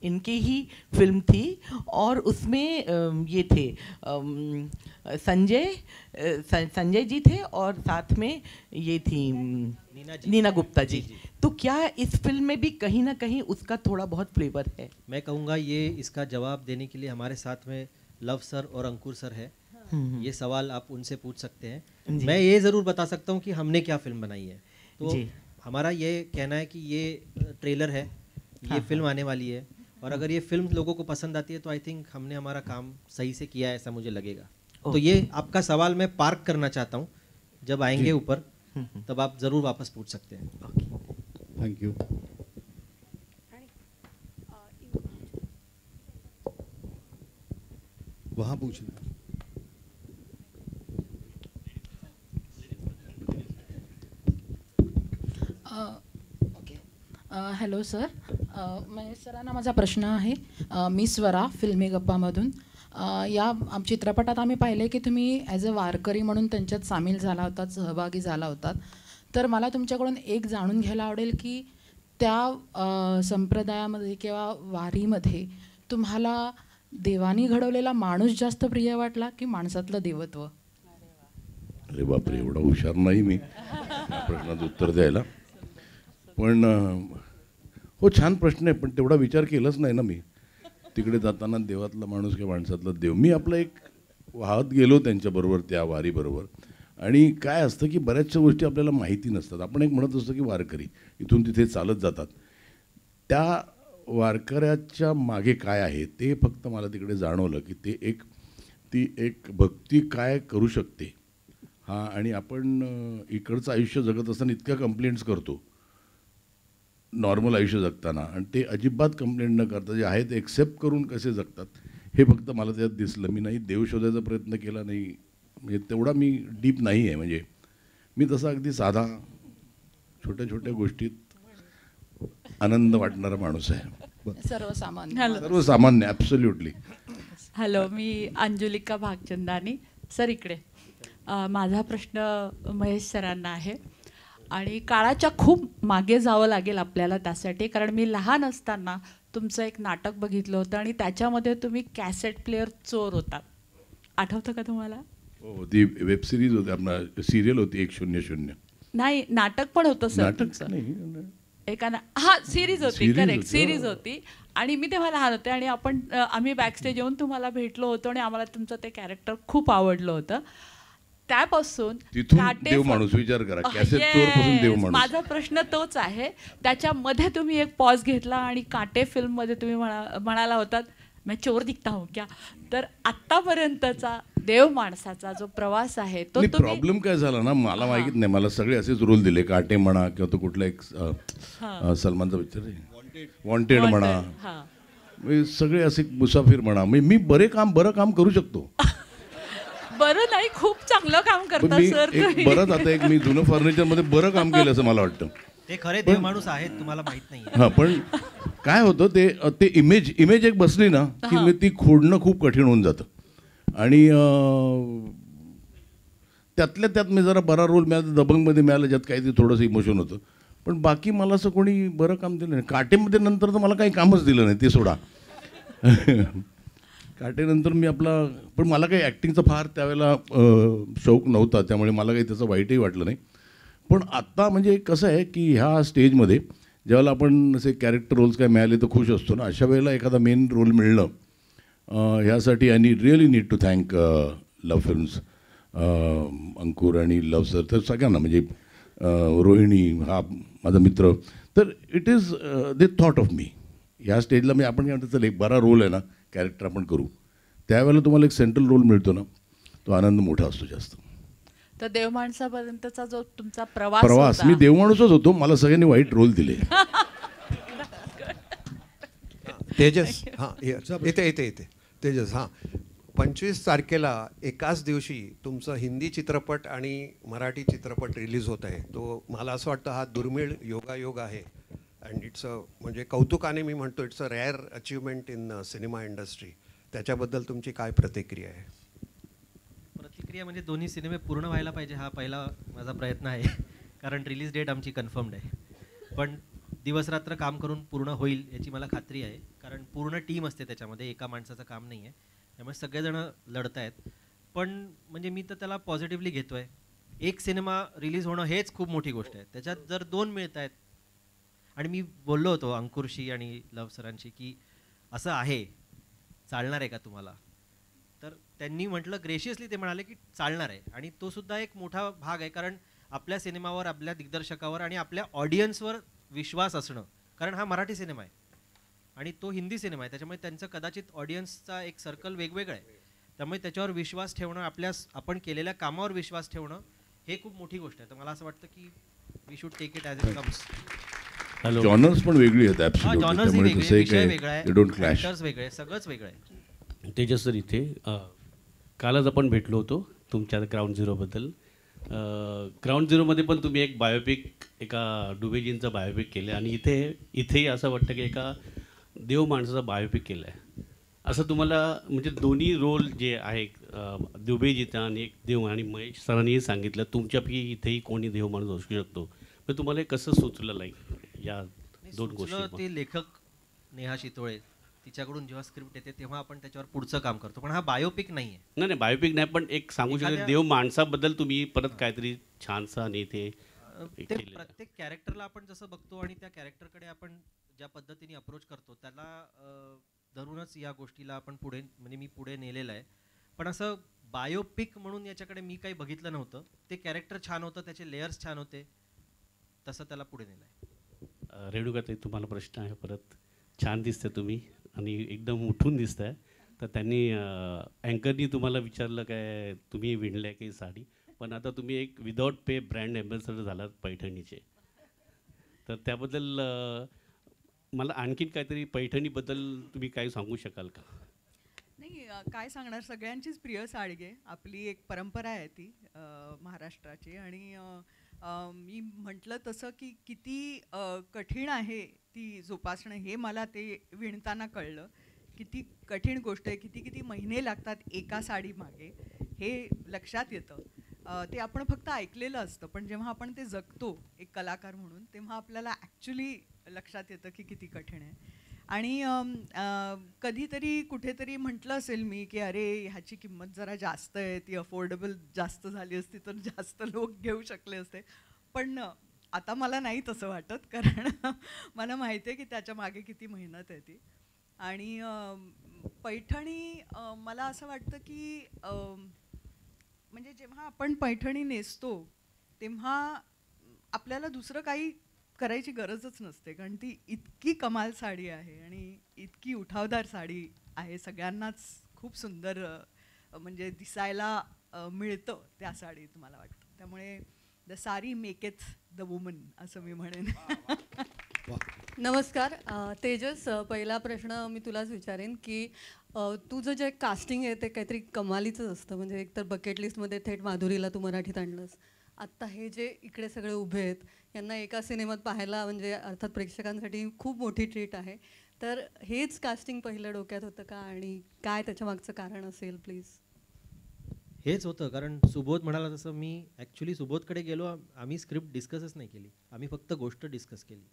इनकी ही फिल्म थी, और उसमें ये थे संजय जी थे, और साथ में ये थी नीना गुप्ता जी. तो क्या इस फिल्म में भी कहीं ना कहीं उसका थोड़ा बहुत फ्लेवर है? मैं कहूँगा ये इसका जवाब देने के लिए हमारे साथ में लव सर और अंकुर सर है. ये सवाल आप उनसे पूछ सकते हैं. मैं ये ज़रूर बता सकता हूँ कि हमने क्या फिल्म बनाई है. तो हमारा ये कहना है कि ये ट्रेलर है, ये फिल्म आने वाली है, और अगर ये फिल्म लोगों को पसंद आती है तो आई थिंक हमने हमारा काम सही से किया है, ऐसा मुझे लगेगा. तो ये आपका सवाल मैं पार्क करना चाहता हूँ. जब आएंगे ऊपर तब आप ज़रूर वापस पूछ सकते हैं. थँक्यू. वहाँ पूछना. हॅलो सर, महेश सरांना माझा प्रश्न आहे. मी स्वरा फिल्मी गप्पामधून. या चित्रपटात आम्ही पाहिले की तुम्ही ॲज अ वारकरी म्हणून त्यांच्यात सामील झाला होतात, सहभागी झाला होतात. तर मला तुमच्याकडून एक जाणून घ्यायला आवडेल की त्या संप्रदायामध्ये किंवा वारीमध्ये तुम्हाला देवानी घडवलेला माणूस जास्त प्रिय वाटला की माणसातलं देवत्व? अरे बापरे, एवढा हुशार नाही मी या प्रश्नाचं उत्तर द्यायला. पण हो, छान प्रश्न आहे, पण तेवढा विचार केलाच नाही ना मी. तिकडे जाताना देवातला माणूस किंवा माणसातला देव, मी आपलं एक वाहत गेलो त्यांच्याबरोबर, त्या वारीबरोबर. आणि काय असतं की बऱ्याचशा गोष्टी आपल्याला माहिती नसतात. आपण एक म्हणत असतो की वारकरी इथून तिथे चालत जातात. त्या वारकऱ्याच्या मागे काय आहे ते फक्त मला तिकडे जाणवलं की ती एक भक्ती काय करू शकते. हां, आणि आपण इकडचं आयुष्य जगत असताना इतक्या कंप्लेंट्स करतो नॉर्मल आयुष्य जगताना, आणि ते अजिबात कंप्लेंट न करता जे आहे ते एक्सेप्ट करून कसे जगतात हे फक्त मला त्यात दिसलं. मी नाही देव शोधायचा प्रयत्न केला, नाही म्हणजे तेवढा मी डीप नाही आहे. म्हणजे मी तसा अगदी साधा छोट्या छोट्या गोष्टीत आनंद वाटणारा माणूस आहे. सर्वसामान्य, ॲब्सोल्युटली. हॅलो, मी अंजुलिका भागचंदानी. सर इकडे माझा प्रश्न महेश सरांना आहे. आणि काळाच्या खूप मागे जावं लागेल आपल्याला त्यासाठी, कारण मी लहान असताना तुमचं एक नाटक बघितलं होतं आणि त्याच्यामध्ये तुम्ही कॅसेट प्लेअर चोर होता. आठवतं का तुम्हाला? हो, ती वेब सिरीज होती, आपला सिरियल होती 100. नाही, नाटक पण होतं सर. हा, सिरीज होती, करेक्ट, सिरीज होती. आणि मी तेव्हा लहान होते आणि आम्ही बॅकस्टेज येऊन तुम्हाला भेटलो होतो आणि आम्हाला तुमचं ते कॅरेक्टर खूप आवडलं होतं. त्यापासून देव माणूस, विचार करा, कॅसेट चोर पासून देव माणूस. माझा प्रश्न तोच आहे. त्याच्यामध्ये तुम्ही एक पॉज घेतला आणि काटे फिल्ममध्ये तुम्ही म्हणाला होतात मैं चोर दिखता हूं क्या. तर आतापर्यंतचा देव माणसाचा जो प्रवास आहे तो प्रॉब्लेम काय झाला ना, मला माहित नाही, मला सगळे असेच रोल दिले. काटे म्हणा किंवा तो कुठला एक सलमानचा पिक्चर आहे वॉन्टेड म्हणा, सगळे असे मुसाफिर म्हणा, मी बरं काम करू शकतो. बरं नाही, खूप चांगलं काम करता सर. बरं, आता एक मी जुनं फर्निचरमध्ये बरं काम केलं असं मला वाटतं. ते खरे देव माणूस आहेत, तुम्हाला माहित नाही. हां, पण काय होतं ते इमेज एक बसली ना की ती खोडणं खूप कठीण होऊन जातं. आणि त्यातल्या त्यात मी जरा बरा रोल मिळाला, दबंगमध्ये मिळाला, ज्यात काही ते थोडंसं इमोशन होतं. पण बाकी मला असं कोणी बरं काम दिलं नाही. काटेमध्ये नंतर तर मला काही कामच दिलं नाही, ते सोडा. काटेनंतर मी पण मला काही ॲक्टिंगचा फार त्यावेळेला शौक नव्हता, त्यामुळे मला काही त्याचं वाईटही वाटलं नाही. पण आत्ता म्हणजे कसं आहे की ह्या स्टेजमध्ये ज्यावेळेला आपण असे कॅरेक्टर रोल्स काय मिळाले तर खुश असतो ना, अशा वेळेला एखादा मेन रोल मिळणं, ह्यासाठी I really need to thank Luv Films, Ankur आणि लव सर, तर सगळ्यांना, म्हणजे रोहिणी हा माझा मित्र. तर it is they thought of मी. ह्या स्टेजला मी आपण काय म्हणतो, चल एक बरा रोल आहे ना, कॅरेक्टर आपण करू, त्यावेळेला तुम्हाला एक सेंट्रल रोल मिळतो ना, तो आनंद मोठा असतो जास्त. तर देव माणसापर्यंतचा जो तुमचा प्रवास, मी देव माणूसच होतो, मला सगळ्यांनी वाईट रोल दिले. तेजस, हां, येते तेजस. हां, 25 तारखेला एकाच दिवशी तुमचं हिंदी चित्रपट आणि मराठी चित्रपट रिलीज होत आहे. तो मला असं वाटतं हा दुर्मिळ योगायोग आहे. अँड इट्स म्हणजे कौतुकाने मी म्हणतो, it's a rare achievement in cinema industry. त्याच्याबद्दल तुमची काय प्रतिक्रिया आहे? प्रतिक्रिया म्हणजे दोन्ही सिनेमे पूर्ण व्हायला पाहिजे, हा पहिला माझा प्रयत्न आहे. कारण रिलीज डेट आमची कन्फर्म्ड आहे. पण दिवसरात्र काम करून पूर्ण होईल याची मला खात्री आहे. कारण पूर्ण टीम असते त्याच्यामध्ये, एका माणसाचं काम नाही आहे. त्यामुळे सगळेजणं लढत आहेत. पण म्हणजे मी तर त्याला पॉझिटिव्हली घेतो आहे. एक सिनेमा रिलीज होणं हेच खूप मोठी गोष्ट आहे. त्याच्यात जर 2 मिळत आहेत, आणि मी बोललो होतो अंकुरशी आणि लव सरांशी की असं आहे, चालणार आहे का तुम्हाला? तर त्यांनी म्हटलं, ग्रेशियसली ते म्हणाले की चालणार आहे. आणि तो सुद्धा एक मोठा भाग आहे, कारण आपल्या सिनेमावर, आपल्या दिग्दर्शकावर आणि आपल्या ऑडियन्सवर विश्वास असणं. कारण हा मराठी सिनेमा आहे आणि तो हिंदी सिनेमा आहे, त्याच्यामुळे त्यांचं कदाचित ऑडियन्सचा एक सर्कल वेगवेगळं आहे. त्यामुळे त्याच्यावर विश्वास ठेवणं, आपण केलेल्या कामावर विश्वास ठेवणं, हे खूप मोठी गोष्ट आहे. तर मला असं वाटतं की we should take it as it comes. Genres पण वेगळी आहेत, जॉनर्स वेगळे, विषय वेगळा आहे, ॲक्टर्स वेगळे, सगळंच वेगळं आहे. तेजस सर इथे कालच आपण भेटलो होतो तुमच्या ग्राउंड झिरोबद्दल. ग्राउंड झिरोमध्ये पण तुम्ही एक बायोपिक, एका डुबेजींचा बायोपिक केलं आहे आणि इथेही असं वाटतं की एका देव माणसाचा बायोपिक केला आहे. असं तुम्हाला म्हणजे दोन्ही रोल जे आहे दुबेजीचा आणि एक देव, आणि महेश सरांनीही सांगितलं तुमच्यापैकी इथेही कोणी देव माणूस असू शकतो. मग तुम्हाला हे कसं सुचलं लाईक या दोन गोष्टी? ते लेखक नेहा शितोळे तिच्याकडून जेव्हा स्क्रिप्ट येते तेव्हा आपण त्याच्यावर पुढचं काम करतो, पण हा बायोपिक नाही आहे. नाही बायोपिक नाही, पण एक सांगू शकतो देव माणसाबद्दल तुम्ही परत काहीतरी छानसं आणि ते प्रत्येक कॅरेक्टरला आपण जसं बघतो आणि त्या कॅरेक्टरकडे आपण ज्या पद्धतीने अप्रोच करतो त्याला धरूनच या गोष्टीला आपण पुढे म्हणजे मी पुढे नेलेलं आहे. पण असं बायोपिक म्हणून याच्याकडे मी काही बघितलं नव्हतं. ते कॅरेक्टर छान होतं, त्याचे लेयर्स छान होते, तसं त्याला पुढे नेलं आहे. रेणुकाताई तुम्हाला प्रश्न आहे परत. छान दिसतं तुम्ही आणि एकदम उठून दिसत आहे. तर त्यांनी अँकरनी तुम्हाला विचारलं काय तुम्ही विणलं की साडी, पण आता तुम्ही एक विदाऊट पे ब्रँड ॲम्बॅसेडर झालात पैठणीचे. तर त्याबद्दल मला आणखीन काहीतरी पैठणीबद्दल तुम्ही काही सांगू शकाल का? नाही, काय सांगणार, सगळ्यांचीच प्रिय साडगे. आपली एक परंपरा आहे ती महाराष्ट्राची. आणि मी म्हटलं तसं की किती कठीण आहे ती जोपासणं हे मला ते विणताना कळलं. किती कठीण गोष्ट आहे, किती किती महिने लागतात एका साडीमागे हे लक्षात येतं. ते आपण फक्त ऐकलेलं असतं, पण जेव्हा आपण ते जगतो एक कलाकार म्हणून तेव्हा आपल्याला ॲक्च्युली लक्षात येतं की किती कठीण आहे. आणि कधीतरी कुठेतरी म्हटलं असेल मी की अरे ह्याची किंमत जरा जास्त आहे, ती अफोर्डेबल जास्त झाली असती तर जास्त लोक घेऊ शकले असते. पण आता मला नाही तसं वाटत, कारण मला माहिती आहे की त्याच्या मागे किती मेहनत आहे ती. आणि पैठणी मला असं वाटतं की म्हणजे जेव्हा आपण पैठणी नेसतो तेव्हा आपल्याला दुसरं काही करायची गरजच नसते, कारण ती इतकी कमाल साडी आहे आणि इतकी उठावदार साडी आहे. सगळ्यांनाच खूप सुंदर म्हणजे दिसायला मिळतं त्या साडीत मला वाटतं. त्यामुळे द साडी मेकेथ द वुमन असं मी म्हणेन. नमस्कार तेजस, पहिला प्रश्न मी तुलाच विचारेन की तुझं जे कास्टिंग आहे ते काहीतरी कमालीचंच असतं. म्हणजे एकतर बकेट लिस्टमध्ये थेट माधुरीला तू मराठीत आणलंस. आत्ता हे जे इकडे सगळे उभे आहेत यांना एका सिनेमात पाहायला म्हणजे अर्थात प्रेक्षकांसाठी खूप मोठी ट्रीट आहे. तर हेच कास्टिंग पहिलं डोक्यात होतं का आणि काय त्याच्या मागचं कारण असेल प्लीज? हेच होतं, कारण सुबोध म्हणाला तसं मी ॲक्च्युली सुबोधकडे गेलो, आम्ही स्क्रिप्ट डिस्कसच नाही केली, आम्ही फक्त गोष्ट डिस्कस केली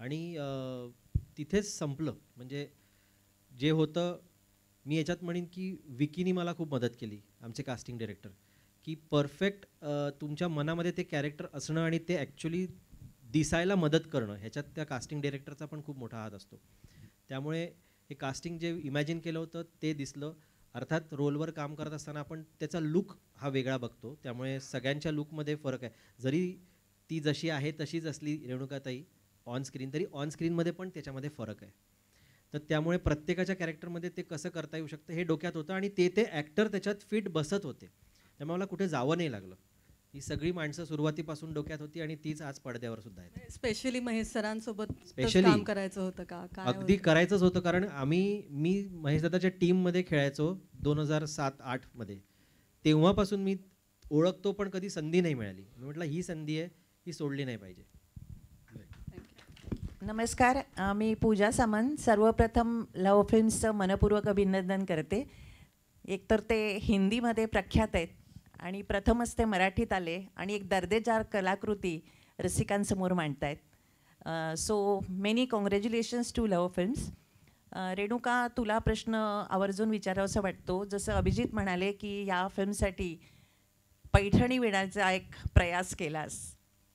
आणि तिथेच संपलं. म्हणजे जे होतं मी याच्यात म्हणेन की विकीनी मला खूप मदत केली, आमचे कास्टिंग डायरेक्टर, की परफेक्ट तुमच्या मनामध्ये ते कॅरेक्टर असणं आणि ते ॲक्च्युली दिसायला मदत करणं, ह्याच्यात त्या कास्टिंग डायरेक्टरचा पण खूप मोठा हात असतो. त्यामुळे हे कास्टिंग जे इमॅजिन केलं होतं ते दिसलं. अर्थात रोलवर काम करत असताना आपण त्याचा लुक हा वेगळा बघतो, त्यामुळे सगळ्यांच्या लुकमध्ये फरक आहे. जरी ती जशी आहे तशीच असली रेणुकाताई ऑन स्क्रीन, तरी ऑन स्क्रीनमध्ये पण त्याच्यामध्ये फरक आहे. तर त्यामुळे प्रत्येकाच्या कॅरेक्टरमध्ये ते कसं करता येऊ शकतं हे डोक्यात होतं आणि ते ॲक्टर त्याच्यात फिट बसत होते. त्यामुळे मला कुठे जावं नाही लागलं. ही सगळी माणसं सुरुवातीपासून डोक्यात होती आणि तीच आज पडद्यावर सुद्धा आहेत. स्पेशली महेश सरांसोबत स्पेशली काम करायचं होतं का? अगदी करायचंच होतं, कारण मी महेशदादाच्या टीममध्ये खेळायचो 2007-08 मध्ये. तेव्हापासून मी ओळखतो, पण कधी संधी नाही मिळाली. मी म्हटलं ही संधी आहे, ही सोडली नाही पाहिजे. नमस्कार, मी पूजा सामंत. सर्वप्रथम लव फिल्म्सचं मनपूर्वक अभिनंदन करते. एकतर ते हिंदीमध्ये प्रख्यात आहेत आणि प्रथमच ते मराठीत आले आणि एक दर्जेदार कलाकृती रसिकांसमोर मांडतायत. So many congratulations to Luv Films. Renuka, तुला प्रश्न आवर्जून विचारावासा वाटतो. जसं अभिजित म्हणाले की या फिल्मसाठी पैठणी विणायचा एक प्रयास केलास,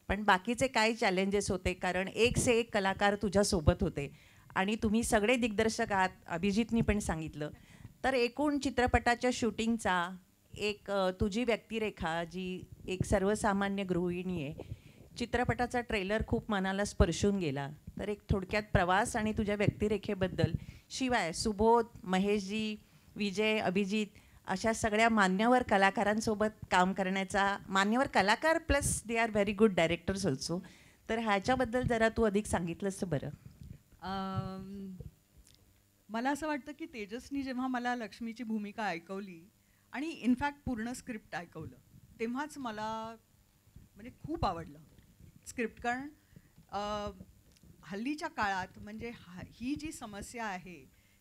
पण बाकीचे काय चॅलेंजेस होते? कारण एक से एक कलाकार तुझ्यासोबत होते आणि तुम्ही सगळे दिग्दर्शक आहात, अभिजितनी पण सांगितलं. तर एकूण चित्रपटाच्या शूटिंगचा एक तुझी व्यक्तिरेखा, जी एक सर्वसामान्य गृहिणी आहे, चित्रपटाचा ट्रेलर खूप मनाला स्पर्शून गेला. तर एक थोडक्यात प्रवास आणि तुझ्या व्यक्तिरेखेबद्दल, शिवाय सुबोध, महेशजी, विजय, अभिजित अशा सगळ्या मान्यवर कलाकारांसोबत काम करण्याचा, मान्यवर कलाकार plus they are very good directors also, तर ह्याच्याबद्दल जरा तू अधिक सांगितलंस तर बरं. मला असं वाटतं की तेजसनी जेव्हा मला लक्ष्मीची भूमिका ऐकवली आणि इनफॅक्ट पूर्ण स्क्रिप्ट ऐकवलं तेव्हाच मला म्हणजे खूप आवडलं स्क्रिप्ट. कारण हल्लीच्या काळात म्हणजे ही जी समस्या आहे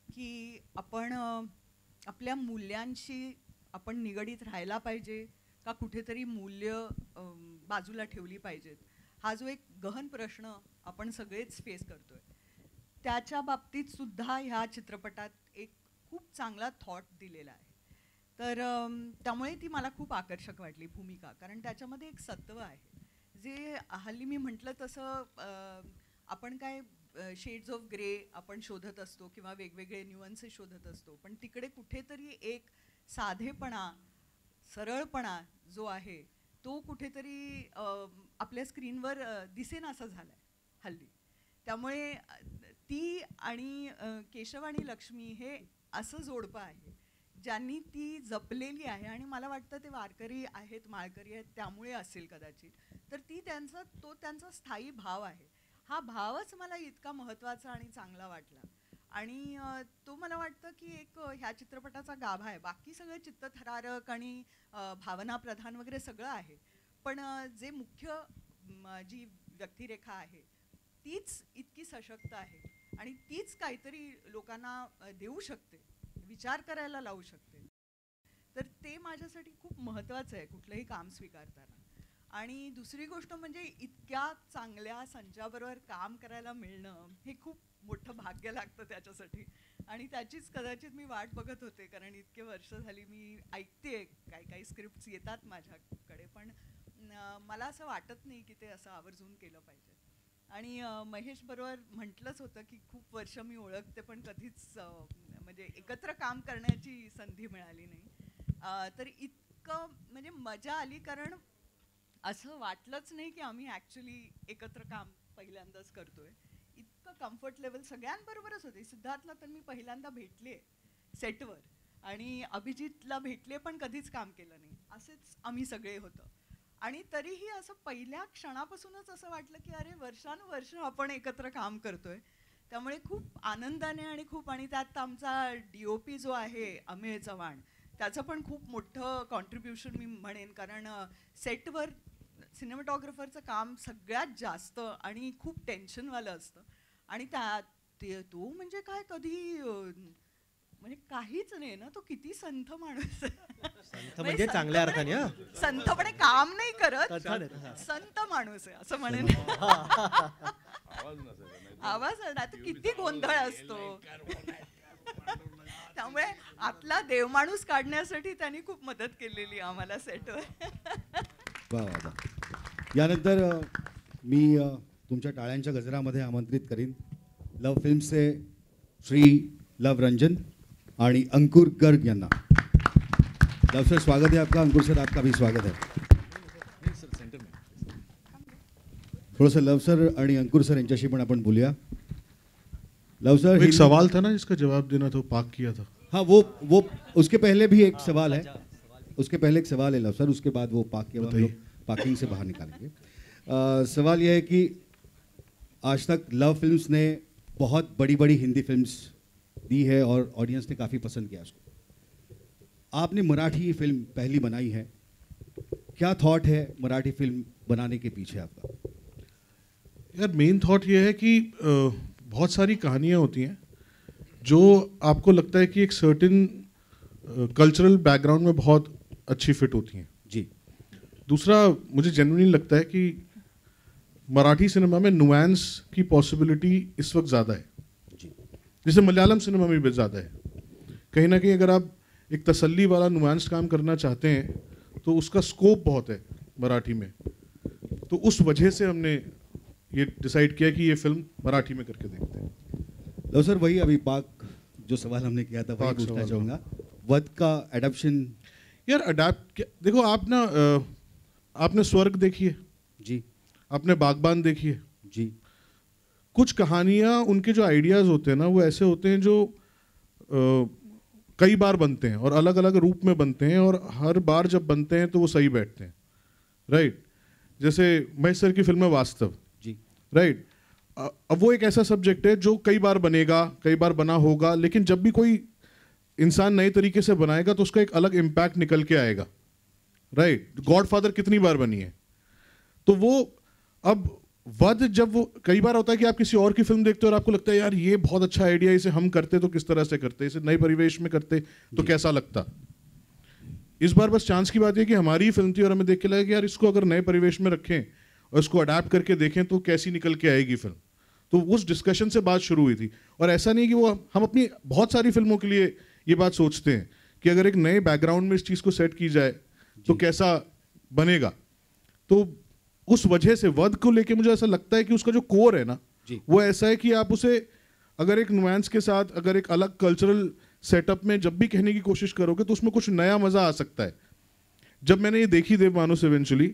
की आपण आपल्या मूल्यांशी आपण निगडीत राहायला पाहिजे का कुठेतरी मूल्य बाजूला ठेवली पाहिजेत, हा जो एक गहन प्रश्न आपण सगळेच फेस करतोय, त्याच्या बाबतीत सुद्धा ह्या चित्रपटात एक खूप चांगला थॉट दिलेला आहे. तर त्यामुळे ती मला खूप आकर्षक वाटली भूमिका. कारण त्याच्यामध्ये एक सत्व आहे जे हल्ली मी म्हटलं तसं आपण काय शेड्स ऑफ ग्रे आपण शोधत असतो किंवा वेगवेगळे न्यूअन्सेस शोधत असतो, पण तिकडे कुठेतरी एक साधेपणा सरळपणा जो आहे तो कुठेतरी आपल्या स्क्रीनवर दिसेनासा झाला आहे हल्ली. त्यामुळे ती आणि केशव आणि लक्ष्मी हे असं जोडपं आहे ज्यांनी ती जपलेली आहे आणि मला वाटतं ते वारकरी आहेत माळकरी आहेत त्यामुळे असेल कदाचित. तर ती त्यांचा स्थायी भाव आहे. हा भावच मला इतका महत्त्वाचा आणि चांगला वाटला आणि तो मला वाटतं की एक ह्या चित्रपटाचा गाभा आहे. बाकी सगळं चित्तथरारक आणि भावनाप्रधान वगैरे सगळं आहे, पण जे मुख्य जी व्यक्तिरेखा आहे तीच इतकी सशक्त आहे आणि तीच काहीतरी लोकांना देऊ शकते, विचार करायला लावू शकते. तर ते माझ्यासाठी खूप महत्त्वाचं आहे कुठलंही काम स्वीकारताना. आणि दुसरी गोष्ट म्हणजे इतक्या चांगल्या संचाबरोबर काम करायला मिळणं हे खूप मोठं भाग्य लागतं त्याच्यासाठी आणि त्याचीच कदाचित मी वाट बघत होते. कारण इतके वर्ष झाली मी ऐकते काही स्क्रिप्ट्स येतात माझ्याकडे, पण मला असं वाटत नाही की ते असं आवर्जून केलं पाहिजे. आणि महेश बरोबर म्हटलंच होतं की खूप वर्ष मी ओळखते पण कधीच म्हणजे एकत्र काम करण्याची संधी मिळाली नाही. तर इतकं म्हणजे मजा आली कारण असं वाटलंच नाही की आम्ही ॲक्च्युली एकत्र काम पहिल्यांदाच करतोय. इतकं कम्फर्ट लेवल सगळ्यांबरोबरच होते. सिद्धार्थला तर मी पहिल्यांदा भेटले सेटवर आणि अभिजितला भेटले पण कधीच काम केलं नाही, असेच आम्ही सगळे होतो. आणि तरीही असं पहिल्या क्षणापासूनच असं वाटलं की अरे वर्षानुवर्ष आपण एकत्र काम करतोय. त्यामुळे खूप आनंदाने आणि त्यात आमचा DOP जो आहे अमेय चव्हाण त्याचं पण खूप मोठं कॉन्ट्रीब्युशन मी म्हणेन. कारण सेटवर सिनेमॅटोग्राफरचं काम सगळ्यात जास्त आणि खूप टेन्शनवालं असतं आणि तो म्हणजे काय कधी म्हणजे काहीच नाही ना, तो किती संथ माणूस म्हणजे चांगल्या अर्थाने संथपणे काम नाही करत, संत माणूस आहे असं म्हणेन. आवाज ना तो किती गोंधळ असतो. त्यामुळे आतला देवमाणूस काढण्यासाठी त्यांनी खूप मदत केलेली आम्हाला सेटवर. वा वा वा. यानंतर मी तुमच्या टाळ्यांच्या गजरामध्ये आमंत्रित करीन लव फिल्म्सचे श्री लव रंजन आणि अंकुर गर्ग यांना. लव सर स्वागत है आपका. अंकुर सर आपका भी स्वागत है. थोडंसं लव सर आणि अंकुर सर यांच्याशी पण आपण बोलूया. लव सर एक सवाल था ना जिसका जवाब देना था, पाक किया था. हाँ वो उसके पहले भी एक सवाल है. उसके पहले एक सवाल है लव सर, उसके बाद वो पाक के बाद हम लोग पार्किंग से बाहर निकालेंगे. सवाल यह है कि आज तक लव फिल्म्स ने बहुत बड़ी बड़ी हिंदी फिल्म्स दी है और ऑडियंस ने काफ़ी पसंद किया उसको. आपने मराठी फिल्म पहली बनाई है, क्या थॉट है मराठी फिल्म बनाने के पीछे आपका? यार मेन थॉट ये है कि बहुत सारी कहानियाँ होती हैं जो आपको लगता है कि एक सर्टेन कल्चरल बैकग्राउंड में बहुत अच्छी फिट होती हैं जी. दूसरा मुझे जेन्युइनली लगता है कि मराठी सिनेमा में नुआंस की पॉसिबिलिटी इस वक्त ज़्यादा है जैसे मलयालम सिनेमा में भी ज़्यादा है. कहीं ना कहीं अगर आप एक तसल्ली वाला नुआंस काम करना चाहते हैं तो उसका स्कोप बहुत है मराठी में. तो उस वजह से हमने ये डिसाइड किया कि ये फिल्म मराठी में करके देखते हैं. लो सर वही अभी पाक जो सवाल हमने किया था वही पूछना चाहूँगा. वध का एडप्शन. यार अडेप्ट देखो आप ना आपने स्वर्ग देखी है जी, आपने बागबान देखी है जी. कुछ कहानियाँ उनके जो आइडियाज़ होते हैं ना वो ऐसे होते हैं जो कई बार बनते हैं और अलग अलग रूप में बनते हैं और हर बार जब बनते हैं तो वो सही बैठते हैं. राइट. जैसे महेश सर की फिल्म है वास्तव. जी. राइट. अब वो एक ऐसा सब्जेक्ट है जो कई बार बनेगा, कई बार बना होगा, लेकिन जब भी कोई इंसान नए तरीके से बनाएगा तो उसका एक अलग इम्पैक्ट निकल के आएगा, राइट? गॉडफादर कितनी बार बनी है, तो वो अब वध, जब वो कई बार होता है कि आप किसी और की फिल्म देखते हो और आपको लगता है यार ये बहुत अच्छा आइडिया, इसे हम करते तो किस तरह से करते, इसे नए परिवेश में करते तो कैसा लगता। इस बार बस चांस की बात है कि हमारी फिल्म थी और हमें देख के लगा कि यार इसको अगर नए परिवेश में रखें और इसको अडेप्ट करके देखें तो कैसी निकल के आएगी फिल्म। तो उस डिस्कशन से बात शुरू हुई थी। और ऐसा नहीं कि वो हम अपनी बहुत सारी फिल्मों के लिए ये बात सोचते हैं कि अगर एक नए बैकग्राउंड में इस चीज़ को सेट की जाए तो कैसा बनेगा। तो उस वजह से वध को लेके मुझे ऐसा लगता है कि उसका जो कोर है ना, वो ऐसा है कि आप उसे अगर एक नुआंस के साथ, अगर एक अलग कल्चरल सेटअप में जब भी कहने की कोशिश करोगे तो उसमें कुछ नया मजा आ सकता है। जब मैंने ये देखी देवमानुस इवेंचुअली,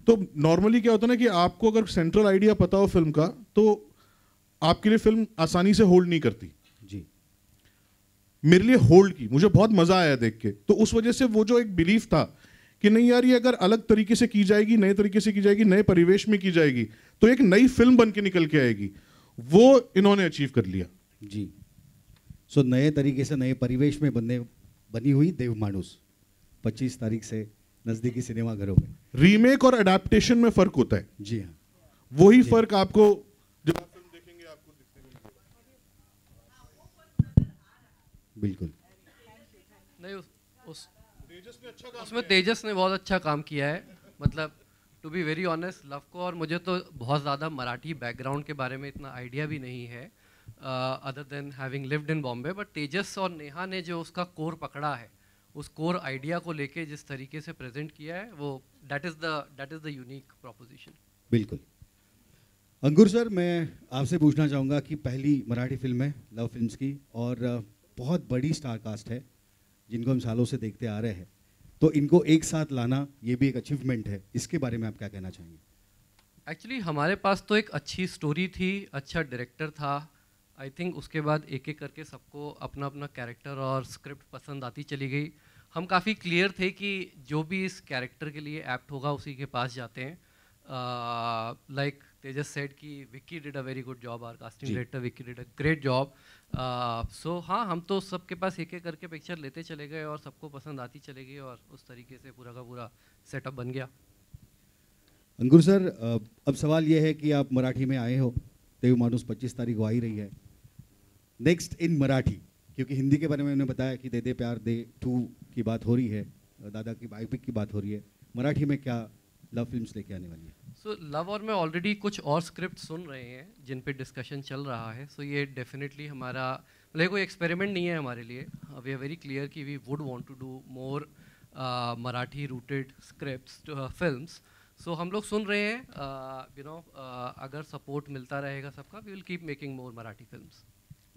तो नॉर्मली क्या होता है ना कि आपको अगर सेंट्रल आइडिया पता हो फिल्म का तो आपके लिए फिल्म आसानी से होल्ड नहीं करती। जी, मेरे लिए होल्ड की, मुझे बहुत मजा आया देख के। तो उस वजह से वो जो एक बिलीफ था कि नहीं यार ये अगर अलग तरीके से की जाएगी, नए तरीके से की जाएगी, नए परिवेश में की जाएगी तो एक नई फिल्म बन के निकल के आएगी, वो इन्होंने अचीव कर लिया। जी, सो नए तरीके से नए परिवेश में बनी हुई देवमानुस 25 तारीख से नजदीकी सिनेमाघरों में। रीमेक और अडेप्टेशन में फर्क होता है। जी हाँ, वही फर्क आपको जब आप फिल्म देखेंगे आपको दिखने को मिलेगा। बिल्कुल नहीं, उसमें तेजस ने बहुत अच्छा काम किया है। मतलब टू बी वेरी ऑनेस्ट, लव को और मुझे तो बहुत ज़्यादा मराठी बैकग्राउंड के बारे में इतना आइडिया भी नहीं है other than having lived in Bombay, but Tejas और नेहा ने जो उसका कोर पकड़ा है, उस कोर आइडिया को लेके जिस तरीके से प्रेजेंट किया है, वो that is the unique proposition. बिल्कुल। अंकुर सर, मैं आपसे पूछना चाहूँगा कि पहली मराठी फिल्म है लव फिल्म्स की और बहुत बड़ी स्टार कास्ट है जिनको हम सालों से देखते आ रहे हैं, तो इनको एक साथ लाना ये भी एक अचीवमेंट है। इसके बारे में आप क्या कहना चाहेंगे? एक्चुअली हमारे पास तो एक अच्छी स्टोरी थी, अच्छा डायरेक्टर था। आई थिंक उसके बाद एक एक करके सबको अपना अपना कैरेक्टर और स्क्रिप्ट पसंद आती चली गई। हम काफ़ी क्लियर थे कि जो भी इस कैरेक्टर के लिए एप्ट होगा उसी के पास जाते हैं। लाइक तेजस सेड कि Vicky did a very good job, our casting director Vicky did a great job. So हाँ, हम तो सबके पास एक एक करके पिक्चर लेते चले गए और सबको पसंद आती चली गई और उस तरीके से पूरा का पूरा सेटअप बन गया। अंकुर सर, अब सवाल ये है कि आप मराठी में आए हो, देवमानुस 25 तारीख को आ ही रही है। नेक्स्ट इन मराठी, क्योंकि हिंदी के बारे में मैंने बताया कि दे दे प्यार दे 2 की बात हो रही है, दादा की बायोपिक की बात हो रही है, मराठी में क्या लव फिल्म्स लेके आने वाली है? सो लव और मैं ऑलरेडी कुछ और स्क्रिप्ट सुन रहे हैं जिन पे डिस्कशन चल रहा है। सो ये डेफिनेटली हमारा मतलब कोई एक्सपेरिमेंट नहीं है हमारे लिए। वी आर वेरी क्लियर कि we would want to do more Marathi rooted scripts films. So हम लोग सुन रहे हैं, यू नो, अगर सपोर्ट मिलता रहेगा सबका, we will keep making more Marathi films.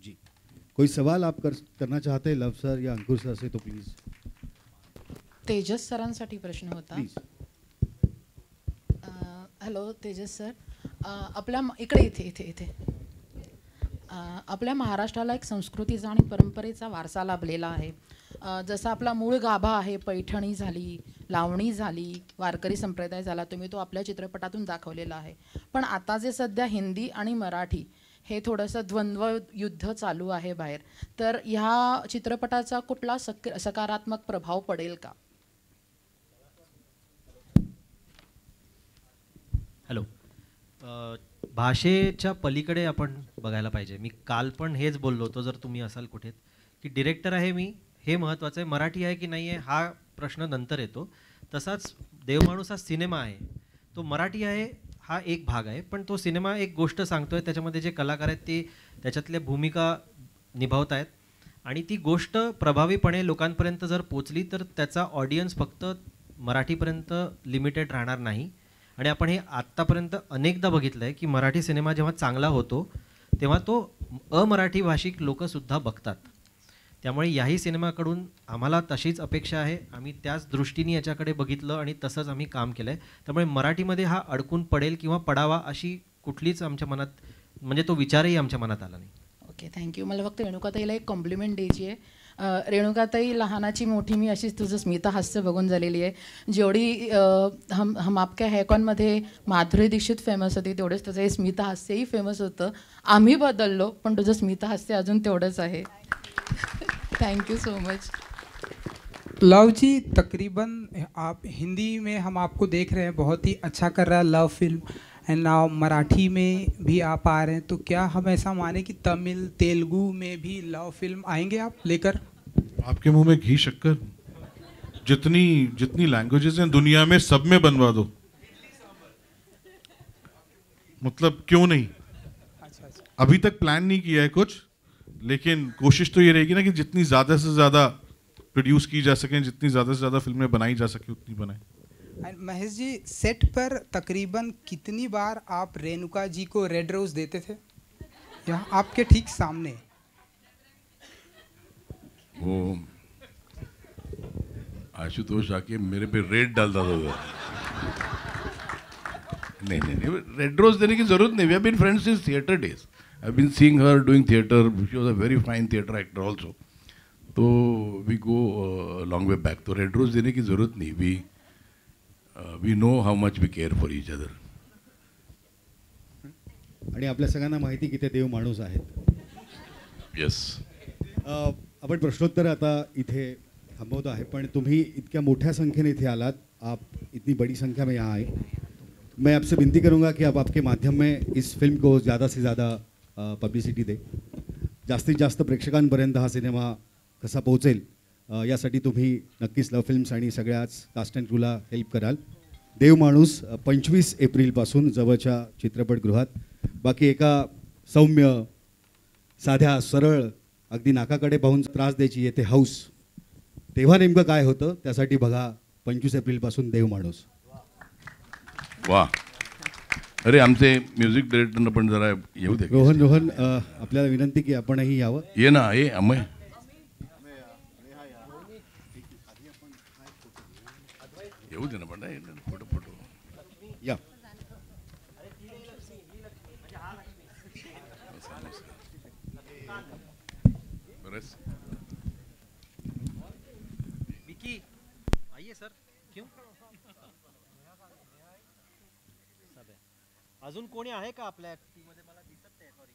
जी, कोई सवाल आप करना चाहते हैं लव सर या अंकुर सर से तो प्लीज़। तेजस सरांसाठी प्रश्न होता। प्लीज। हॅलो तेजस सर, आपल्या इकडे इथे इथे इथे आपल्या महाराष्ट्राला एक संस्कृतीचा आणि परंपरेचा वारसा लाभलेला आहे। जसा आपला मूळ गाभा आहे, पैठणी झाली, लावणी झाली, वारकरी संप्रदाय झाला, तुम्ही तो आपल्या चित्रपटातून दाखवलेला आहे। पण आता जे सध्या हिंदी आणि मराठी हे थोडंसं द्वंद्व युद्ध चालू आहे बाहेर, तर ह्या चित्रपटाचा कुठला सकारात्मक प्रभाव पडेल का? हॅलो, भाषेच्या पलीकडे आपण बघायला पाहिजे। मी काल पण हेच बोललो होतो, जर तुम्ही असाल कुठे, की डिरेक्टर आहे मी, हे महत्त्वाचं आहे, मराठी आहे की नाही आहे हा प्रश्न नंतर येतो। तसाच देवमाणूस हा सिनेमा आहे, तो मराठी आहे हा एक भाग आहे, पण तो सिनेमा एक गोष्ट सांगतोय, त्याच्यामध्ये जे कलाकार आहेत ते त्याच्यातल्या भूमिका निभावत आहेत आणि ती गोष्ट प्रभावीपणे लोकांपर्यंत जर पोचली तर त्याचा ऑडियन्स फक्त मराठीपर्यंत लिमिटेड राहणार नाही। आणि आपण हे आत्तापर्यंत अनेकदा बघितलं आहे की मराठी सिनेमा जेव्हा चांगला होतो तेव्हा तो अमराठी भाषिक लोकसुद्धा बघतात। त्यामुळे याही सिनेमाकडून आम्हाला तशीच अपेक्षा आहे, आम्ही त्याच दृष्टीने याच्याकडे बघितलं आणि तसंच आम्ही काम केलं आहे। त्यामुळे मराठीमध्ये हा अडकून पडेल किंवा पडावा अशी कुठलीच आमच्या मनात, म्हणजे तो विचारही आमच्या मनात आला नाही। Okay, thank you. मला फक्त रेणुकाताईला एक कॉम्प्लिमेंट द्यायची आहे। रेणुकाताई, लहानाची मोठी मी अशीच तुझं स्मिता हास्य बघून झालेली आहे. जेवढी हम आपक्या हैकॉनमध्ये माधुरी दीक्षित फेमस होती, तेवढंच तुझं हे स्मिता हास्यही फेमस होतं. आम्ही बदललो, पण तुझं स्मिता हास्य अजून तेवढंच आहे. Thank you so much. Luv ji, तकरीबन आप हिंदी में हम आपको देख रहे हैं, बहुत ही अच्छा कर रहा है लव फिल्म, एंड नाउ मराठी में भी आप आ रहे हैं, तो क्या हम ऐसा माने कि तमिल तेलुगु में भी लव फिल्म आएंगे आप लेकर? आपके मुंह में घी शक्कर, जितनी लैंग्वेजेस हैं दुनिया में सब में बनवा दो, मतलब क्यों नहीं. अभी तक प्लान नहीं किया है कुछ, लेकिन कोशिश तो ये रहेगी ना कि जितनी ज़्यादा से ज़्यादा प्रोड्यूस की जा सकें, जितनी ज़्यादा से ज़्यादा फिल्में बनाई जा सके उतनी बनाएं. महेश जी, सेट पर तकरीबन कितनी बार आप रेणुका जी को रेड रोज देते थे? यहाँ आपके ठीक सामने. वो आशुतोष आके मेरे पे रेड डालता था. नहीं, रेड रोज देने की जरूरत नहीं. We have been friends since theatre days. I have been seeing her doing theatre. She was a very fine theatre actor also. तो we go long way back. तो रेड रोज देने की जरूरत नहीं. We know how much we care for each other. आणि आपल्या सगळ्यांना माहिती की ते देव माणूस आहेत. येस. आपण प्रश्नोत्तर आता इथे थांबवतो आहे, पण तुम्ही इतक्या मोठ्या संख्येने इथे आलात, आप इतनी बड़ी संख्या में यहाँ आए. मैं आपसे विनती करूँगा कि आप आपके माध्यम में इस फिल्म को ज़्यादा से ज़्यादा पब्लिसिटी दे. जास्तीत जास्त प्रेक्षकांपर्यंत हा सिनेमा कसा पोहोचेल यासाठी तुम्ही नक्कीच लव फिल्म्स आणि सगळ्याच कास्ट अँड क्रूला हेल्प कराल. देव माणूस 25 एप्रिलपासून जवळच्या चित्रपटगृहात. बाकी एका सौम्य, साध्या, सरळ, अगदी नाकाकडे पाहून त्रास द्यायची येते हौस, तेव्हा नेमकं काय होतं त्यासाठी बघा 25 एप्रिलपासून देव माणूस. वा. अरे आमचे म्युझिक डायरेक्टरना पण जरा येऊ दे. रोहन आपल्याला विनंती की आपणही यावं. ये ना, ये अमय. येऊ दे ना पण फोटो या. विकी आइए सर. क्यों? अजून कोणी आहे का आपल्या टीममध्ये? मला दिसत नाही. सॉरी.